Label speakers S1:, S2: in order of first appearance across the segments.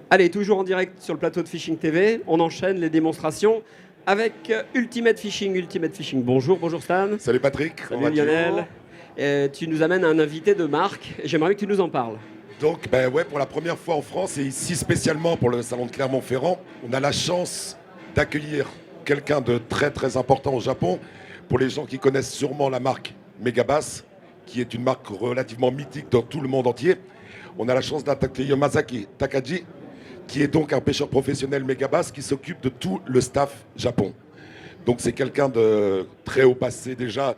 S1: Allez, toujours en direct sur le plateau de Fishing TV, on enchaîne les démonstrations avec Ultimate Fishing. Ultimate Fishing, bonjour, bonjour Stan.
S2: Salut Patrick.
S1: Salut Lionel. Tu nous amènes un invité de marque, j'aimerais que tu nous en parles.
S2: Donc, pour la première fois en France et ici spécialement pour le salon de Clermont-Ferrand, on a la chance d'accueillir quelqu'un de très très important au Japon. Pour les gens qui connaissent sûrement la marque Megabass, qui est une marque relativement mythique dans tout le monde entier, on a la chance d'accueillir Masaki Takagi, qui est donc un pêcheur professionnel Megabass qui s'occupe de tout le staff Japon. Donc c'est quelqu'un de très haut passé déjà,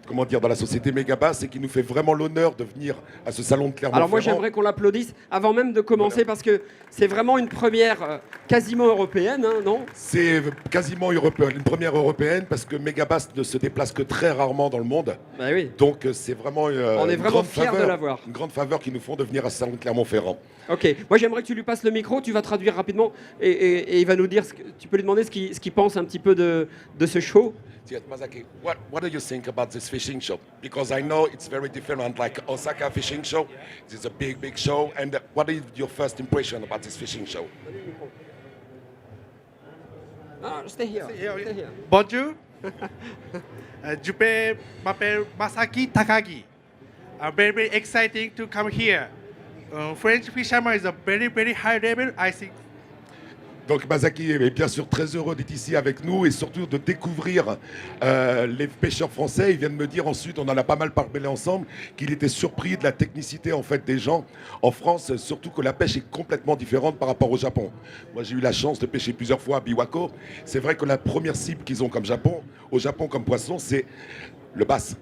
S2: comment dire, dans la société Megabass et qui nous fait vraiment l'honneur de venir à ce salon de Clermont-Ferrand.
S1: Alors moi j'aimerais qu'on l'applaudisse avant même de commencer parce que c'est vraiment une première quasiment européenne, hein, non?
S2: C'est quasiment européen, une première européenne parce que Megabass ne se déplace que très rarement dans le monde.
S1: Bah oui.
S2: Donc c'est vraiment,
S1: on est vraiment fiers de l'avoir.
S2: Une grande faveur qu'ils nous font de venir à ce salon de Clermont-Ferrand.
S1: Ok, moi j'aimerais que tu lui passes le micro, tu vas traduire rapidement et il va nous dire, tu peux lui demander ce qu'il pense un petit peu de ce show.
S2: Yes, Masaki, what do you think about this fishing show? Because I know it's very different, like Osaka fishing show. It's a big show. And what is your first impression about this fishing show?
S1: Stay here. Stay here.
S3: Bonjour. Je m'appelle Masaki Takagi. Very exciting to come here. French fisherman is a very high level, I think.
S2: Donc Masaki est bien sûr très heureux d'être ici avec nous et surtout de découvrir les pêcheurs français. Il vient de me dire ensuite, on en a pas mal parlé ensemble, qu'il était surpris de la technicité en fait des gens en France, surtout que la pêche est complètement différente par rapport au Japon. Moi j'ai eu la chance de pêcher plusieurs fois à Biwako. C'est vrai que la première cible qu'ils ont au Japon comme poisson, c'est le bass.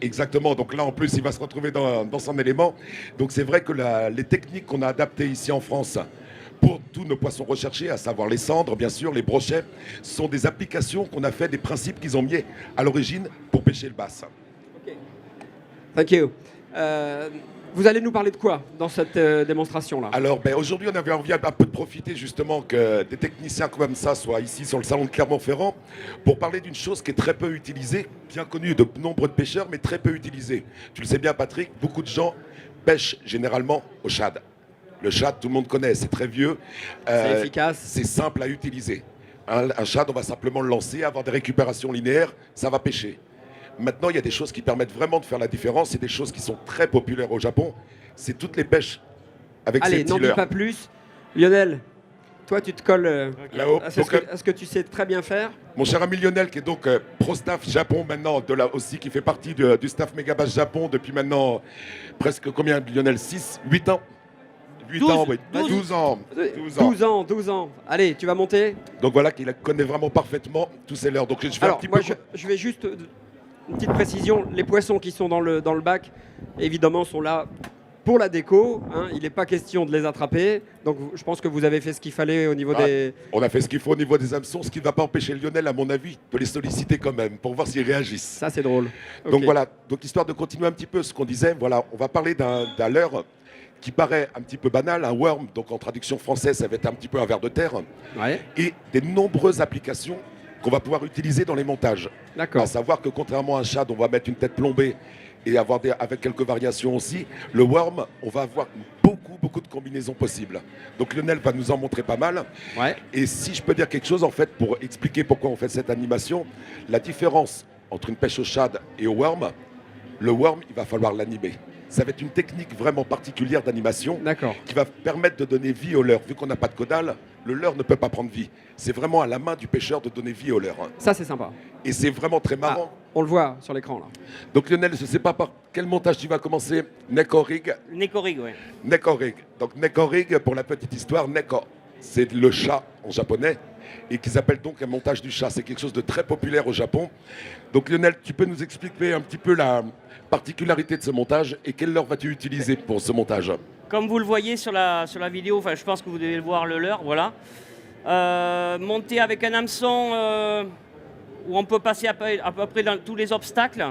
S2: Exactement, donc là en plus il va se retrouver dans son élément. Donc c'est vrai que les techniques qu'on a adaptées ici en France pour tous nos poissons recherchés, à savoir les cendres, bien sûr, les brochets, sont des applications qu'on a fait, des principes qu'ils ont mis à l'origine pour pêcher le bass.
S1: Ok. Thank you. Vous allez nous parler de quoi dans cette démonstration-là?
S2: Alors, aujourd'hui, on avait envie un peu de profiter justement que des techniciens comme ça soient ici sur le salon de Clermont-Ferrand pour parler d'une chose qui est très peu utilisée, bien connue de nombreux pêcheurs, mais très peu utilisée. Tu le sais bien, Patrick, beaucoup de gens pêchent généralement au shad. Le shad, tout le monde connaît, c'est très vieux.
S1: C'est efficace.
S2: C'est simple à utiliser. Un shad, on va simplement le lancer, avoir des récupérations linéaires, ça va pêcher. Maintenant, il y a des choses qui permettent vraiment de faire la différence. C'est des choses qui sont très populaires au Japon. C'est toutes les pêches avec ces
S1: Allez, n'en dis
S2: dealers.
S1: pas plus. Lionel, toi tu te colles
S2: là-haut.
S1: à ce que tu sais très bien faire.
S2: Mon cher ami Lionel, qui est donc pro-staff Japon maintenant, aussi qui fait partie du staff Megabass Japon depuis maintenant presque combien, Lionel? 8 ans 8 ans, oui. 12 ans.
S1: 12 ans. Allez, tu vas monter.
S2: Donc voilà, qu'il connaît vraiment parfaitement tous ces leurres. Donc je fais
S1: Alors,
S2: un petit
S1: moi,
S2: peu...
S1: je vais juste, une petite précision, les poissons qui sont dans le bac, évidemment, sont là pour la déco. Hein, il n'est pas question de les attraper. Donc je pense que vous avez fait ce qu'il fallait au niveau des...
S2: On a fait ce qu'il faut au niveau des hameçons, ce qui ne va pas empêcher Lionel, à mon avis, de les solliciter quand même, pour voir s'ils réagissent.
S1: Ça, c'est drôle.
S2: Donc
S1: Ok.
S2: voilà, donc histoire de continuer un petit peu ce qu'on disait, voilà, on va parler d'un leurre qui paraît un petit peu banal, un worm, donc en traduction française, ça va être un petit peu un ver de terre,
S1: Ouais,
S2: et des nombreuses applications qu'on va pouvoir utiliser dans les montages.
S1: d'accord.
S2: À savoir que contrairement à un shad, on va mettre une tête plombée et avoir avec quelques variations aussi. Le worm, on va avoir beaucoup de combinaisons possibles. Donc Lionel va nous en montrer pas mal.
S1: Ouais.
S2: Et si je peux dire quelque chose, en fait, pour expliquer pourquoi on fait cette animation, la différence entre une pêche au shad et au worm, le worm, il va falloir l'animer. Ça va être une technique vraiment particulière d'animation
S1: D'accord.
S2: qui va permettre de donner vie au leurre. Vu qu'on n'a pas de caudale, le leurre ne peut pas prendre vie. C'est vraiment à la main du pêcheur de donner vie au leurre.
S1: Ça, c'est sympa.
S2: Et c'est vraiment très marrant.
S1: On le voit sur l'écran, là.
S2: Donc Lionel, je ne sais pas par quel montage tu vas commencer. Neko rig.
S4: Nekorig, oui.
S2: Neko rig. Donc Neko rig, pour la petite histoire, Neko, c'est le chat en japonais et qu'ils appellent donc un montage du chat. C'est quelque chose de très populaire au Japon. Donc Lionel, tu peux nous expliquer un petit peu la particularité de ce montage et quelle leurre vas-tu utiliser pour ce montage?
S4: Comme vous le voyez sur la vidéo, enfin je pense que vous devez le voir le leurre, voilà. Monté avec un hameçon où on peut passer à peu près dans tous les obstacles.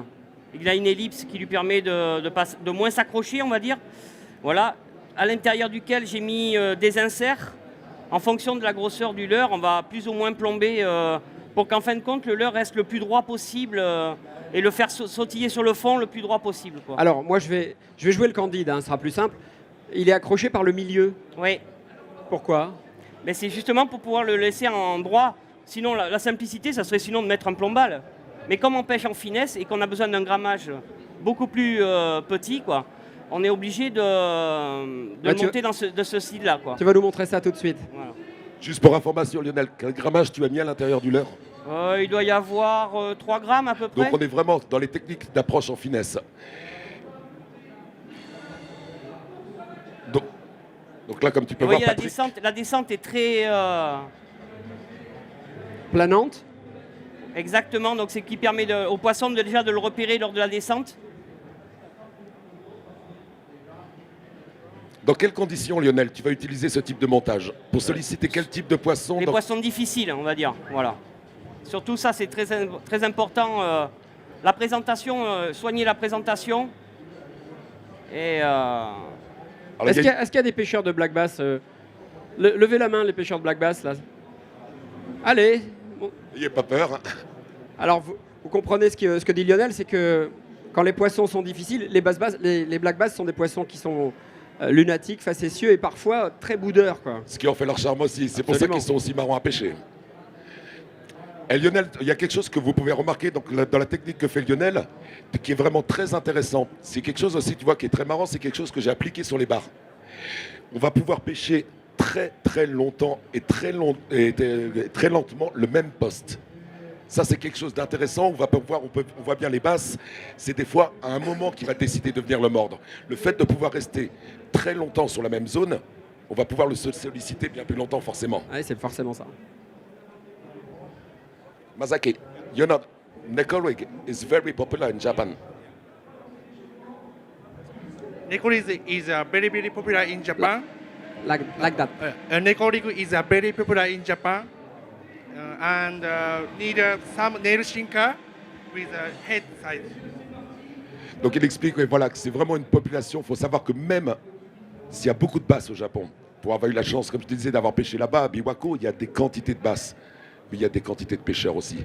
S4: Il a une ellipse qui lui permet de moins s'accrocher, on va dire. Voilà. À l'intérieur duquel j'ai mis des inserts. En fonction de la grosseur du leurre, on va plus ou moins plomber pour qu'en fin de compte le leurre reste le plus droit possible et le faire sautiller sur le fond le plus droit possible, quoi.
S1: Alors, moi, je vais jouer le Candide, hein, ce sera plus simple. Il est accroché par le milieu.
S4: Oui.
S1: Pourquoi?
S4: Mais c'est justement pour pouvoir le laisser en droit. Sinon, la simplicité, ça serait sinon de mettre un plombal. Mais comme on pêche en finesse et qu'on a besoin d'un grammage beaucoup plus petit, quoi, on est obligé de
S1: Bah,
S4: monter de ce style-là, quoi.
S1: Tu vas nous montrer ça tout de suite.
S4: Voilà.
S2: Juste pour information, Lionel, quel grammage tu as mis à l'intérieur du leurre?
S4: Il doit y avoir 3 grammes à peu près.
S2: Donc on est vraiment dans les techniques d'approche en finesse. Donc là, comme tu peux
S4: Vous
S2: voir,
S4: voyez,
S2: Patrick,
S4: la descente est très...
S1: Planante?
S4: exactement, donc c'est ce qui permet au poisson déjà de le repérer lors de la descente.
S2: dans quelles conditions, Lionel, tu vas utiliser ce type de montage? Pour solliciter quel type de poisson
S4: Les
S2: dans-
S4: poissons difficiles, on va dire. Voilà. Surtout ça, c'est très important. La présentation, soigner la présentation. Et
S2: Alors, il
S1: Est-ce
S2: y a-
S1: qu'il y a des pêcheurs de black bass levez la main, les pêcheurs de black bass, là. Allez. Bon.
S2: N'ayez pas peur. Hein.
S1: Alors, vous comprenez ce que dit Lionel, c'est que quand les poissons sont difficiles, les black bass sont des poissons qui sont lunatiques, facétieux et parfois très boudeurs, quoi.
S2: Ce qui en fait leur charme aussi. C'est pour ça
S1: Absolument.
S2: qu'ils sont aussi marrants à pêcher. Et Lionel, il y a quelque chose que vous pouvez remarquer donc, dans la technique que fait Lionel, qui est vraiment très intéressant. C'est quelque chose aussi, tu vois, qui est très marrant, c'est quelque chose que j'ai appliqué sur les bars. On va pouvoir pêcher très longtemps et très lentement le même poste. Ça, c'est quelque chose d'intéressant. On voit bien les basses. C'est des fois à un moment qui va décider de venir le mordre. Le fait de pouvoir rester très longtemps sur la même zone, on va pouvoir le solliciter bien plus longtemps forcément.
S1: Ouais, c'est forcément ça.
S2: Masaki, you know, Neko rig is very popular in Japan.
S3: Neko rig is very popular in Japan.
S1: Like that.
S3: Neko rig is very popular in Japan, and need some nail sinker with a head size.
S2: Donc il explique oui, voilà, que c'est vraiment une population. Il faut savoir que même s'il y a beaucoup de basses au Japon, pour avoir eu la chance, comme je te disais, d'avoir pêché là-bas, à Biwako, il y a des quantités de basses, mais il y a des quantités de pêcheurs aussi.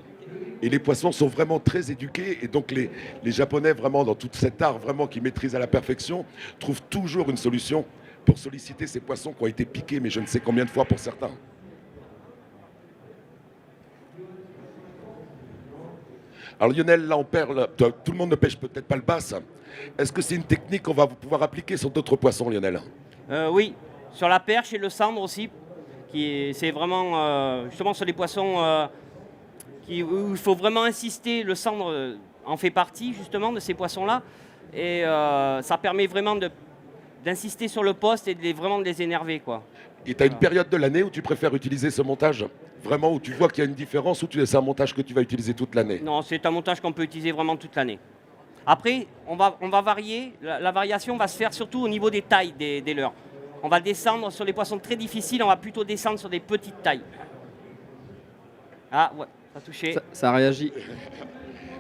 S2: Et les poissons sont vraiment très éduqués. Et donc les Japonais, vraiment, dans tout cet art vraiment qu'ils maîtrisent à la perfection, trouvent toujours une solution pour solliciter ces poissons qui ont été piqués, mais je ne sais combien de fois pour certains. Alors Lionel, là on perd, tout le monde ne pêche peut-être pas le basse. Est-ce que c'est une technique qu'on va pouvoir appliquer sur d'autres poissons, Lionel?
S4: oui, sur la perche et le cendre aussi. C'est vraiment justement sur les poissons où il faut vraiment insister. Le cendre en fait partie justement de ces poissons-là. Et ça permet vraiment d'insister sur le poste et vraiment de les énerver, quoi.
S2: Et tu as une période de l'année où tu préfères utiliser ce montage? Vraiment où tu vois qu'il y a une différence ou c'est un montage que tu vas utiliser toute l'année?
S4: Non, c'est un montage qu'on peut utiliser vraiment toute l'année. Après, on va varier. La variation va se faire surtout au niveau des tailles des leurres. On va descendre sur les poissons très difficiles, on va plutôt descendre sur des petites tailles. Ah ouais, ça a touché.
S1: Ça réagit.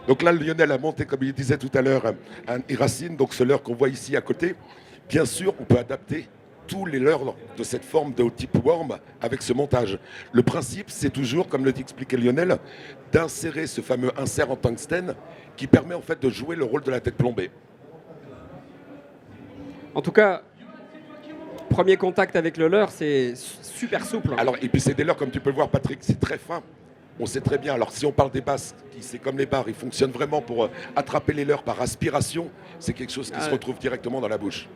S2: Donc là, Lionel a monté, comme il disait tout à l'heure, un Iracine, donc ce leurre qu'on voit ici à côté. Bien sûr, on peut adapter tous les leurres de cette forme de type worm avec ce montage. Le principe, c'est toujours, comme le expliquait Lionel, d'insérer ce fameux insert en tungstène qui permet en fait de jouer le rôle de la tête plombée.
S1: En tout cas, premier contact avec le leurre, c'est super souple.
S2: Alors, et puis c'est des leurres, comme tu peux le voir, Patrick, c'est très fin. On sait très bien. Alors, si on parle des basses, c'est comme les bars, ils fonctionnent vraiment pour attraper les leurres par aspiration. C'est quelque chose qui se retrouve directement dans la bouche.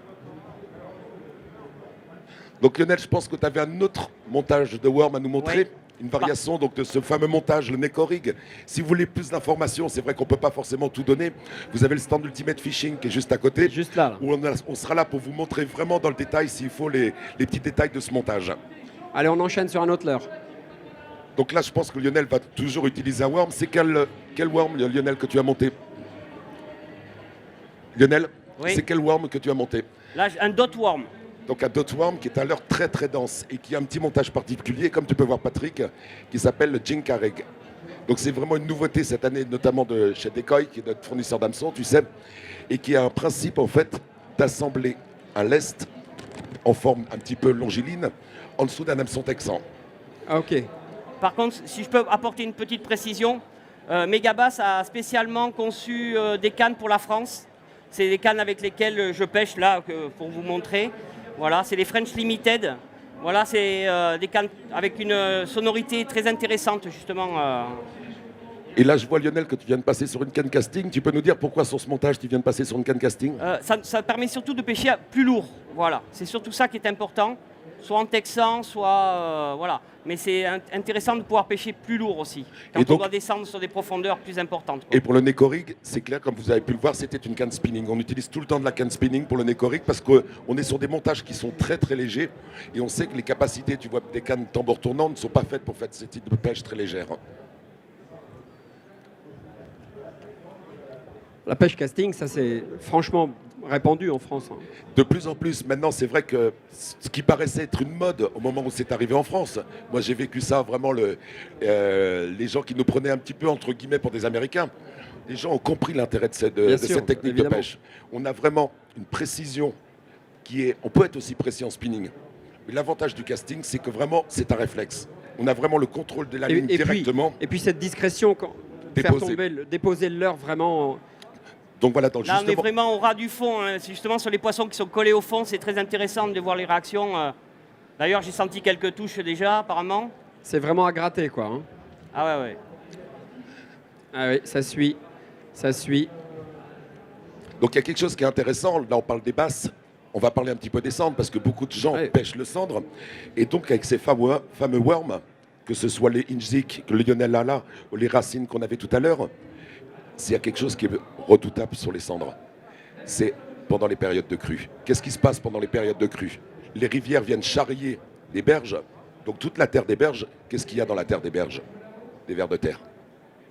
S2: Donc, Lionel, je pense que tu avais un autre montage de worm à nous montrer.
S4: Oui.
S2: Une variation donc, de ce fameux montage, le Neko rig. Si vous voulez plus d'informations, c'est vrai qu'on ne peut pas forcément tout donner. Vous avez le stand Ultimate Fishing qui est juste à côté.
S1: Juste là.
S2: Où on sera là pour vous montrer vraiment dans le détail, s'il faut, les petits détails de ce montage.
S1: Allez, on enchaîne sur un autre leurre.
S2: Donc là, je pense que Lionel va toujours utiliser un worm. C'est quel worm, Lionel, que tu as monté? Lionel,
S4: Oui.
S2: c'est quel worm que tu as monté?
S4: Là, un dot worm.
S2: Donc un dot worm qui est un leurre très dense et qui a un petit montage particulier, comme tu peux voir Patrick, qui s'appelle le Jinka Rig. Donc c'est vraiment une nouveauté cette année, notamment de chez Decoy, qui est notre fournisseur d'hameçons, tu sais, et qui a un principe en fait d'assembler un lest en forme un petit peu longiline en dessous d'un hameçon texan.
S1: Ah, ok.
S4: Par contre, si je peux apporter une petite précision, Megabass a spécialement conçu des cannes pour la France. C'est les cannes avec lesquelles je pêche là, pour vous montrer. Voilà, c'est les French Limited. Voilà, c'est des cannes avec une sonorité très intéressante, justement.
S2: Et là, je vois Lionel que tu viens de passer sur une canne casting. Tu peux nous dire pourquoi sur ce montage tu viens de passer sur une canne casting?
S4: Ça permet surtout de pêcher plus lourd. Voilà, c'est surtout ça qui est important. Soit en texan, soit voilà. Mais c'est intéressant de pouvoir pêcher plus lourd aussi. Quand on doit descendre sur des profondeurs plus importantes. Quoi.
S2: Et pour le Neko Rig, c'est clair, comme vous avez pu le voir, c'était une canne spinning. On utilise tout le temps de la canne spinning pour le Neko Rig parce qu'on est sur des montages qui sont très très légers et on sait que les capacités, tu vois, des cannes tambour tournantes ne sont pas faites pour faire ce type de pêche très légère.
S1: La pêche casting, ça c'est franchement répandu en France.
S2: De plus en plus, maintenant, c'est vrai que ce qui paraissait être une mode au moment où c'est arrivé en France, moi j'ai vécu ça vraiment, les gens qui nous prenaient un petit peu entre guillemets pour des Américains, les gens ont compris l'intérêt de cette technique de pêche. On a vraiment une précision on peut être aussi précis en spinning. Mais l'avantage du casting, c'est que vraiment, c'est un réflexe. On a vraiment le contrôle de la ligne directement.
S1: Et puis cette discrétion, déposer le leurre vraiment...
S2: Donc voilà,
S4: là, on est vraiment au ras du fond. Hein. C'est justement sur les poissons qui sont collés au fond, c'est très intéressant de voir les réactions. D'ailleurs, j'ai senti quelques touches déjà, apparemment.
S1: C'est vraiment à gratter, quoi. Hein.
S4: Ah ouais.
S1: Ah oui, ça suit. Ça suit.
S2: Donc il y a quelque chose qui est intéressant. Là, on parle des basses. On va parler un petit peu des cendres parce que beaucoup de gens pêchent le cendre. Et donc, avec ces fameux worms, que ce soit les Injik, le Lionel Lala ou les racines qu'on avait tout à l'heure, s'il y a quelque chose qui est redoutable sur les cendres, c'est pendant les périodes de crue. Qu'est-ce qui se passe pendant les périodes de crue? Les rivières viennent charrier les berges. Donc toute la terre des berges, qu'est-ce qu'il y a dans la terre des berges? Des vers de terre.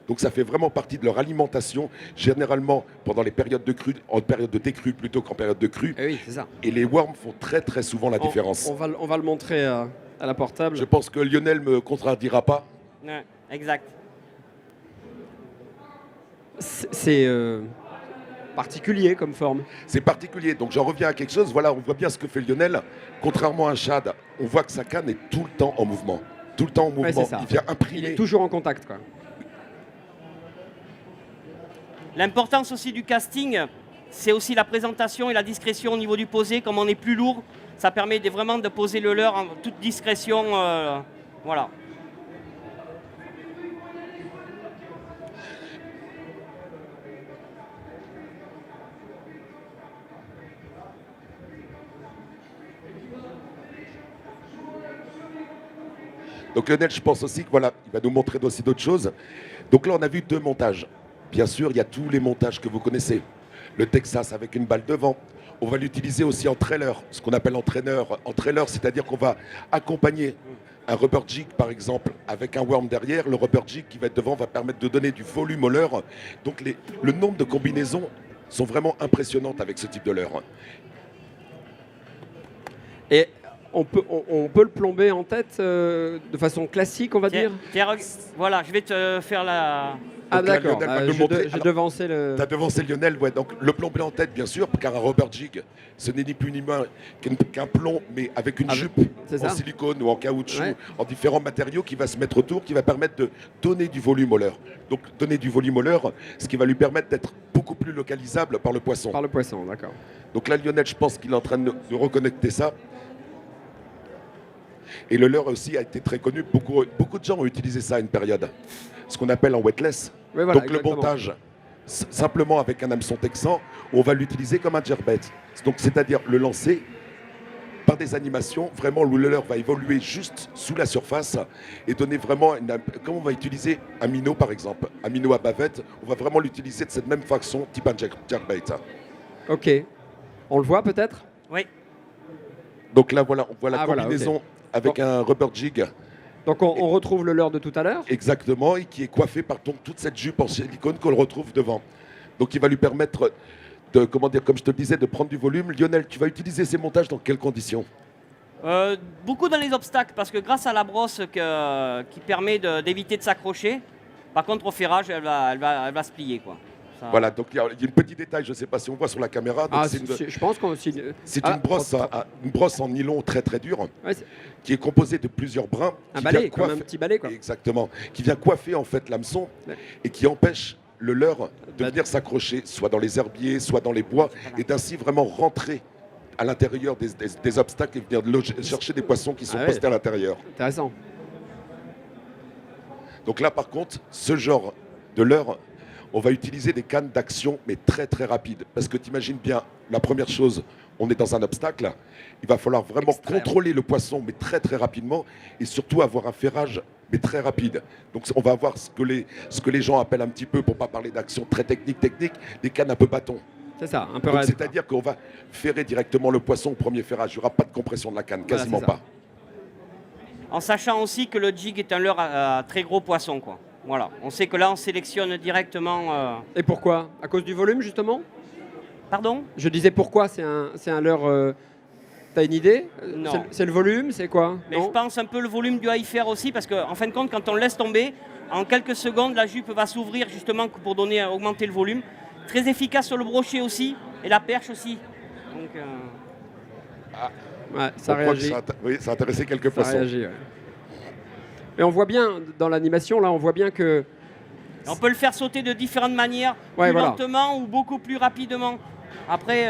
S2: Donc ça fait vraiment partie de leur alimentation, généralement pendant les périodes de crue, en période de décrue plutôt qu'en période de crue.
S1: Et oui, c'est ça.
S2: Et les worms font très très souvent la différence.
S1: On va le montrer à la portable.
S2: Je pense que Lionel me contredira pas.
S4: Ouais, exact.
S1: C'est particulier comme forme.
S2: C'est particulier, donc j'en reviens à quelque chose. Voilà, on voit bien ce que fait Lionel. Contrairement à un shad, on voit que sa canne est tout le temps en mouvement. Tout le temps en mouvement.
S1: Ouais,
S2: il vient imprimer.
S1: Il est toujours en contact, quoi.
S4: L'importance aussi du casting, c'est aussi la présentation et la discrétion au niveau du posé. Comme on est plus lourd, ça permet vraiment de poser le leurre en toute discrétion. Voilà.
S2: Donc Lionel, je pense aussi que voilà, il va nous montrer aussi d'autres choses. Donc là, on a vu 2 montages. Bien sûr, il y a tous les montages que vous connaissez. Le Texas avec une balle devant. On va l'utiliser aussi en trailer, ce qu'on appelle en trailer, c'est-à-dire qu'on va accompagner un rubber jig, par exemple, avec un worm derrière. Le rubber jig qui va être devant va permettre de donner du volume au leurre. Donc le nombre de combinaisons sont vraiment impressionnantes avec ce type de leurre.
S1: Et on peut le plomber en tête de façon classique, on va dire.
S4: Voilà, je vais te faire la...
S1: Ah d'accord, j'ai devancé le...
S2: Tu as devancé Lionel, ouais, donc le plomber en tête bien sûr, car un rubber jig, ce n'est ni plus ni moins qu'un plomb, mais avec une jupe en silicone ou en caoutchouc, en différents matériaux qui va se mettre autour, qui va permettre de donner du volume au leurre. Donc donner du volume au leurre, ce qui va lui permettre d'être beaucoup plus localisable par le poisson.
S1: Par le poisson, d'accord.
S2: Donc là Lionel, je pense qu'il est en train de reconnecter ça. Et le leurre aussi a été très connu, beaucoup de gens ont utilisé ça à une période. Ce qu'on appelle en wetless.
S1: Oui, voilà,
S2: donc exactement. Le montage, simplement avec un hameçon texan, on va l'utiliser comme un jerkbait. Donc c'est-à-dire le lancer par des animations, vraiment où le leurre va évoluer juste sous la surface et donner vraiment, comme on va utiliser un minnow par exemple, un minnow à bavette, on va vraiment l'utiliser de cette même façon, type un jerkbait.
S1: Ok. On le voit peut-être?
S4: Oui.
S2: Donc là voilà, on voit la combinaison avec un rubber jig.
S1: Donc on retrouve le leurre de tout à l'heure.
S2: Exactement, et qui est coiffé par toute cette jupe en silicone qu'on le retrouve devant. Donc il va lui permettre de, comment dire, comme je te le disais, de prendre du volume. Lionel, tu vas utiliser ces montages dans quelles conditions?
S4: Beaucoup dans les obstacles, parce que grâce à la brosse qui permet d'éviter de s'accrocher, par contre au ferrage, elle va se plier, quoi. Ça...
S2: Voilà, donc il y a un petit détail, je ne sais pas si on voit sur la caméra.
S1: Je pense qu'on aussi.
S2: C'est une brosse en nylon très très dure, qui est composée de plusieurs brins.
S1: Un balai, comme un petit balai, quoi.
S2: Exactement, qui vient coiffer en fait l'hameçon et qui empêche le leurre de venir s'accrocher, soit dans les herbiers, soit dans les bois, et d'ainsi vraiment rentrer à l'intérieur des obstacles et venir chercher des poissons qui sont
S1: Ah ouais.
S2: postés à l'intérieur.
S1: Intéressant.
S2: Donc là, par contre, ce genre de leurre, on va utiliser des cannes d'action, mais très très rapides. Parce que tu imagines bien, la première chose, on est dans un obstacle, il va falloir vraiment
S1: Extrême.
S2: contrôler le poisson, mais très très rapidement, et surtout avoir un ferrage, mais très rapide. Donc on va avoir ce que les gens appellent un petit peu, pour ne pas parler d'action très technique, des cannes un peu bâton.
S1: C'est ça, un peu
S2: Donc,
S1: raide.
S2: c'est-à-dire qu'on va ferrer directement le poisson au premier ferrage. Il n'y aura pas de compression de la canne,
S1: Voilà,
S2: quasiment
S1: c'est ça.
S2: pas.
S4: En sachant aussi que le jig est un leurre à très gros poisson, quoi. Voilà. On sait que là, on sélectionne directement.
S1: Et pourquoi? À cause du volume, justement?
S4: Pardon?
S1: Je disais pourquoi c'est un leurre. T'as une idée?
S4: Non.
S1: C'est le volume, c'est quoi?
S4: Mais
S1: Non
S4: je pense un peu le volume du high fer aussi, parce qu'en fin de compte, quand on le laisse tomber, en quelques secondes, la jupe va s'ouvrir justement pour augmenter le volume. Très efficace sur le brochet aussi, et la perche aussi. Donc,
S1: Ouais, ça
S2: On croit que
S1: réagit.
S2: oui, ça a intéressé quelques
S1: Ça
S2: poissons.
S1: réagit, ouais. Et on voit bien, dans l'animation, là, on voit bien que...
S4: on peut le faire sauter de différentes manières,
S1: Ouais,
S4: plus
S1: voilà.
S4: lentement ou beaucoup plus rapidement. Après,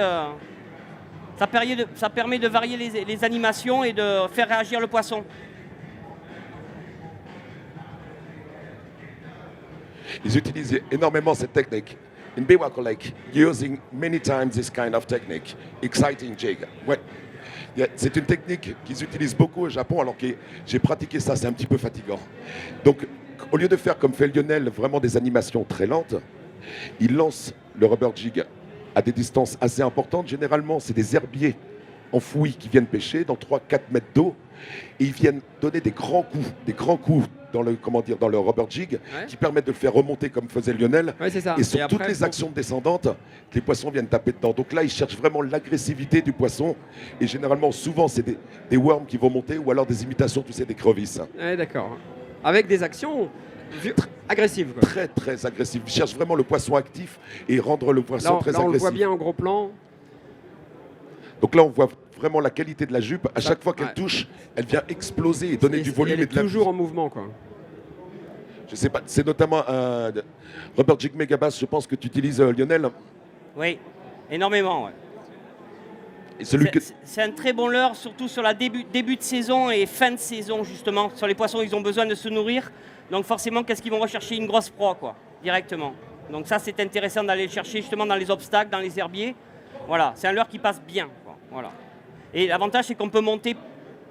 S4: ça permet de varier les animations et de faire réagir le poisson.
S2: Ils utilisent énormément cette technique. In Biwako Lake, using many times this kind of technique, exciting jig. Ouais. C'est une technique qu'ils utilisent beaucoup au Japon, alors que j'ai pratiqué ça, c'est un petit peu fatigant. Donc, au lieu de faire comme fait Lionel, vraiment des animations très lentes, ils lancent le rubber jig à des distances assez importantes. Généralement, c'est des herbiers enfouis qui viennent pêcher dans 3-4 mètres d'eau, et ils viennent donner des grands coups dans le rubber jig,
S1: Ouais.
S2: qui permettent de le faire remonter comme faisait Lionel.
S1: Ouais, c'est ça.
S2: Et sur
S1: après,
S2: toutes les
S1: bon,
S2: actions descendantes, les poissons viennent taper dedans. Donc là, ils cherchent vraiment l'agressivité du poisson. Et généralement, souvent, c'est des worms qui vont monter ou alors des imitations, tu sais, des crevisses.
S1: Ouais, d'accord. Avec des actions agressives, quoi.
S2: Très, très agressives. Ils cherchent vraiment le poisson actif et rendre le poisson
S1: Là,
S2: très
S1: là, on le
S2: agressif.
S1: voit bien en gros plan.
S2: Donc là, on voit vraiment la qualité de la jupe. À
S1: Ça-
S2: chaque fois qu'elle
S1: ouais.
S2: touche, elle vient exploser et donner du volume
S1: elle
S2: et
S1: est
S2: de la
S1: toujours en mouvement, quoi.
S2: Je sais pas, c'est notamment un rubber jig Megabass, je pense que tu utilises, Lionel.
S4: Oui, énormément. Ouais.
S2: Et celui que...
S4: C'est un très bon leurre, surtout sur la début de saison et fin de saison, justement. Sur les poissons, ils ont besoin de se nourrir. Donc forcément, qu'est-ce qu'ils vont rechercher? Une grosse proie, quoi, directement. Donc ça, c'est intéressant d'aller le chercher justement dans les obstacles, dans les herbiers. Voilà, c'est un leurre qui passe bien, quoi. Voilà. Et l'avantage, c'est qu'on peut monter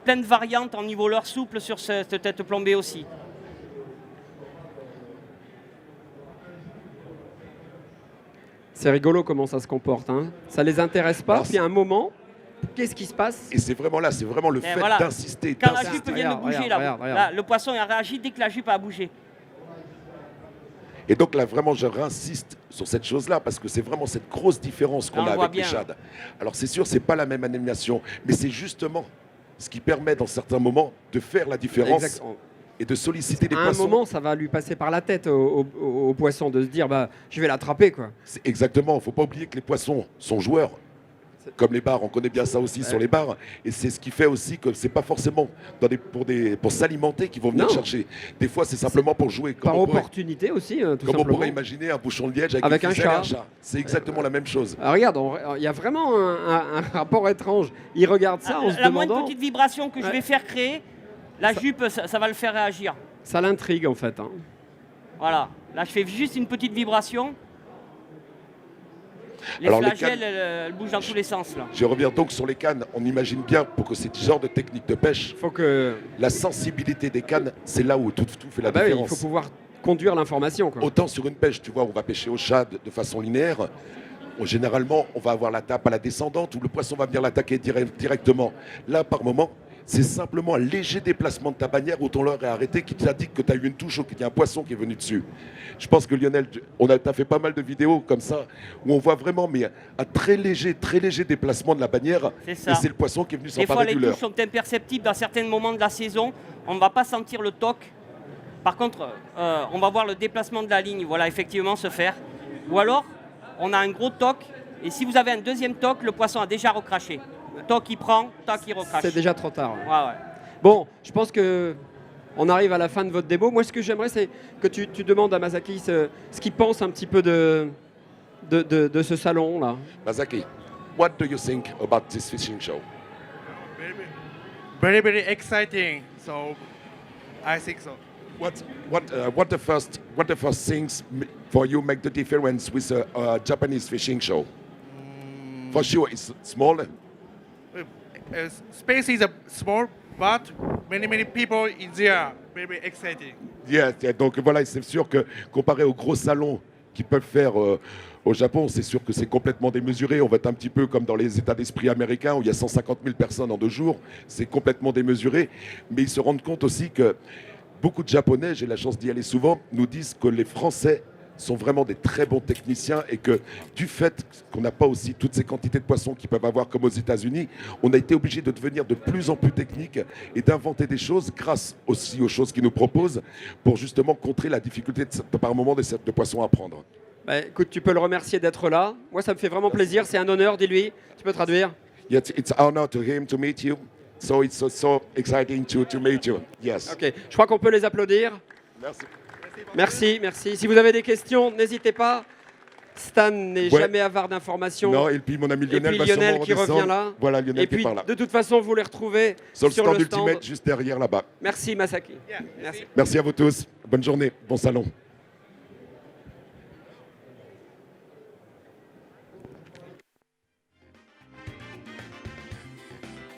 S4: plein de variantes en niveau leurre souple sur cette tête plombée aussi.
S1: C'est rigolo comment ça se comporte, hein. Ça les intéresse pas,
S2: Alors,
S1: puis à un moment, qu'est-ce qui se passe?
S2: Et c'est vraiment là, c'est vraiment le
S4: Mais
S2: fait
S4: voilà.
S2: d'insister.
S4: Quand la
S2: d'insister.
S4: jupe vient de bouger,
S1: regarde,
S4: là,
S1: regarde, regarde.
S4: là, le poisson a réagi dès que la jupe a bougé.
S2: Et donc là, vraiment, je réinsiste sur cette chose-là parce que c'est vraiment cette grosse différence qu'on
S4: On
S2: a
S4: le voit
S2: avec les
S4: bien.
S2: shad. Alors c'est sûr, c'est pas la même animation, mais c'est justement ce qui permet dans certains moments de faire la différence
S1: Exact.
S2: et de solliciter les
S1: À un
S2: poissons.
S1: moment, ça va lui passer par la tête au poisson de se dire, bah, je vais l'attraper, quoi.
S2: C'est exactement, il ne faut pas oublier que les poissons sont joueurs. Comme les bars, on connaît bien ça aussi sur les bars. Et c'est ce qui fait aussi que c'est pas forcément pour s'alimenter qu'ils vont venir
S1: Non.
S2: chercher. Des fois, c'est simplement pour jouer.
S1: Par
S2: on pourrait-
S1: opportunité aussi, tout
S2: comme on
S1: simplement.
S2: pourrait imaginer un bouchon de liège
S1: Avec
S2: une
S1: un
S2: ficelle et
S1: chat.
S2: C'est exactement la même chose.
S1: Ah, regarde, il y a vraiment un rapport étrange. Il regarde ça en se
S4: La moindre
S1: demandant.
S4: petite vibration que je
S1: Ouais.
S4: vais faire créer, la jupe, ça va le faire réagir.
S1: Ça l'intrigue, en fait, hein.
S4: Voilà. Là, je fais juste une petite vibration. Les
S2: Alors, les
S4: flagelles,
S2: cannes-
S4: elles bougent dans tous les sens, là.
S2: Je reviens donc sur les cannes. On imagine bien, pour que ce genre de technique de pêche,
S1: Faut que.
S2: la sensibilité des cannes, c'est là où tout fait la
S1: Ah bah oui, il
S2: différence.
S1: faut pouvoir conduire l'information, quoi.
S2: Autant sur une pêche, tu vois, on va pêcher au shad de façon linéaire. Généralement, on va avoir la tape à la descendante où le poisson va venir l'attaquer directement. Là, par moment, c'est simplement un léger déplacement de ta bannière où ton leurre est arrêté qui t'indique que tu as eu une touche ou qu'il y a un poisson qui est venu dessus. Je pense que Lionel, t'as fait pas mal de vidéos comme ça où on voit vraiment mais un très léger déplacement de la bannière
S4: C'est ça.
S2: et c'est le poisson qui est venu
S4: Des fois,
S2: s'emparer
S4: les
S2: du
S4: touches
S2: leurre.
S4: sont imperceptibles dans certains moments de la saison. On ne va pas sentir le toc. Par contre, on va voir le déplacement de la ligne, voilà, effectivement, se faire. Ou alors, on a un gros toc. Et si vous avez un deuxième toc, le poisson a déjà recraché. Toc, il prend, toc, il recrache.
S1: C'est déjà trop tard.
S4: Ouais, ouais.
S1: Bon, je pense que on arrive à la fin de votre démo. Moi, ce que j'aimerais, c'est que tu demandes à Masaki ce qu'il pense un petit peu de ce salon-là.
S2: Masaki, What do you think about this fishing show?
S3: Very exciting. So I think so.
S2: What the first things for you make the difference with a Japanese fishing show? For sure, it's smaller.
S3: Space is small, but many people in there. Very exciting.
S2: Yeah, donc voilà, c'est sûr que comparé aux gros salons qu'ils peuvent faire au Japon, c'est sûr que c'est complètement démesuré. On va être un petit peu comme dans les états d'esprit américains où il y a 150 000 personnes en 2 jours. C'est complètement démesuré. Mais ils se rendent compte aussi que beaucoup de Japonais, j'ai la chance d'y aller souvent, nous disent que les Français sont vraiment des très bons techniciens et que du fait qu'on n'a pas aussi toutes ces quantités de poissons qu'ils peuvent avoir comme aux États-Unis, on a été obligé de devenir de plus en plus technique et d'inventer des choses grâce aussi aux choses qu'ils nous proposent pour justement contrer la difficulté par moment de poissons à prendre.
S1: Bah, écoute, tu peux le remercier d'être là. Moi, ça me fait vraiment plaisir. C'est un honneur, dis-lui. Tu peux traduire?
S2: Yes, it's an honor to him to meet you. So it's so exciting to meet you. Yes.
S1: Ok, je crois qu'on peut les applaudir.
S2: Merci.
S1: Merci. Si vous avez des questions, n'hésitez pas. Stan n'est jamais avare d'informations.
S2: Non, et puis mon ami Lionel,
S1: et puis Lionel qui
S2: redescendre.
S1: revient là.
S2: Voilà, Lionel
S1: et
S2: qui est
S1: puis,
S2: par là.
S1: de toute façon, vous les retrouvez
S2: Sur le
S1: sur
S2: stand
S1: le stand.
S2: Ultimate, juste derrière là-bas.
S1: Merci Masaki.
S3: Yeah,
S1: Merci.
S2: Merci à vous tous. Bonne journée. Bon salon.